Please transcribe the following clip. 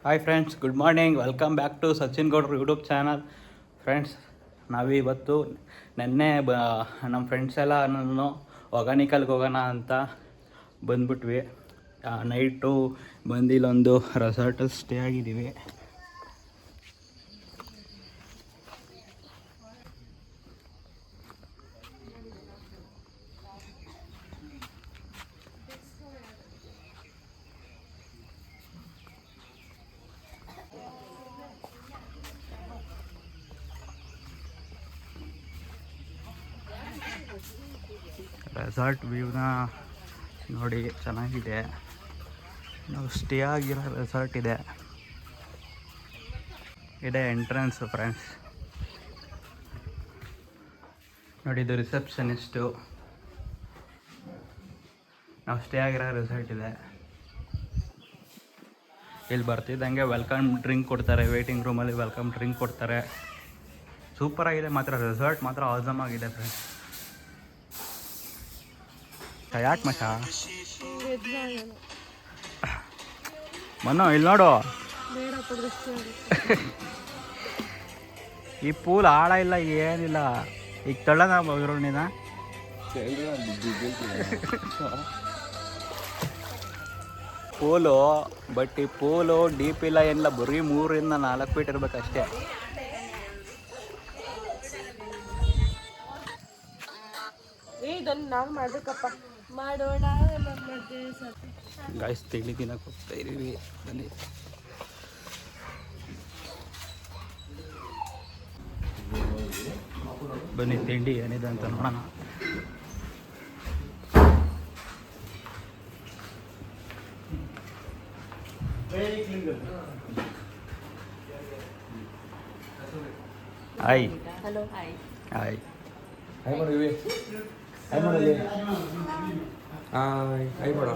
Hi friends, good morning. Welcome back to Sachin Gowdru YouTube channel. Friends, ನಾವಿವತ್ತು ನೆನ್ನೆ ನಮ್ಮ friends ಎಲ್ಲ ನಾನು ಒಗಾನಿಕಲ್ಗೆ ಹೋಗೋಣ ಅಂತ ಬಂದ್ಬಿಟ್ವಿ. ನೈಟು ಬಂದು ಇಲ್ಲೊಂದು ರೆಸಾರ್ಟಲ್ಲಿ ಸ್ಟೇ ಆಗಿದ್ದೀವಿ. ರೆಸಾರ್ಟ್ ವ್ಯೂನ ನೋಡಿ, ಚೆನ್ನಾಗಿದೆ. ನಾವು ಸ್ಟೇ ಆಗಿರೋ ರೆಸಾರ್ಟ್ ಇದೆ ಎಂಟ್ರೆನ್ಸು. ಫ್ರೆಂಡ್ಸ್ ನೋಡಿ, ಇದು ರಿಸೆಪ್ಷನಿಸ್ಟು. ನಾವು ಸ್ಟೇ ಆಗಿರೋ ರೆಸಾರ್ಟ್ ಇದೆ. ಇಲ್ಲಿ ಬರ್ತಿದ್ದಂಗೆ ವೆಲ್ಕಮ್ ಡ್ರಿಂಕ್ ಕೊಡ್ತಾರೆ. ವೇಟಿಂಗ್ ರೂಮಲ್ಲಿ ವೆಲ್ಕಮ್ ಡ್ರಿಂಕ್ ಕೊಡ್ತಾರೆ. ಸೂಪರಾಗಿದೆ ಮಾತ್ರ, ರೆಸಾರ್ಟ್ ಮಾತ್ರ ಆಸಮ್ ಆಗಿದೆ ಫ್ರೆಂಡ್ಸ್. ಯಾಕೆ ಮಚ ಮನು ಇಲ್ಲಿ ನೋಡು, ಈ ಪೂಲ್ ಆಳ ಇಲ್ಲ, ಏನಿಲ್ಲ. ಈಗ ತಳ್ಳನ ನೀನ ಪೂಲು. ಬಟ್ ಈ ಪೂಲು ಡೀಪ್ ಇಲ್ಲ, ಏನಿಲ್ಲ. ಬರೀ 3 ಇಂದ 4 ಫೀಟ್ ಇರ್ಬೇಕಷ್ಟೇ. ನಾವು ಮಾಡ್ಬೇಕಪ್ಪ, ಮಾಡೋಣ. ಗಾಯ್ಸ್, ತಿಂಡಿ ತಿನ್ನಕ್ಕೆ ಹೋಗ್ತಾ ಇದೀವಿ. ಬನ್ನಿ. ಬನ್ನಿ, ತಿಂಡಿ ಏನಿದೆ ಅಂತ ನೋಡೋಣ. Hi. Hello. Hi. Hi. Hi ಮಾಡು.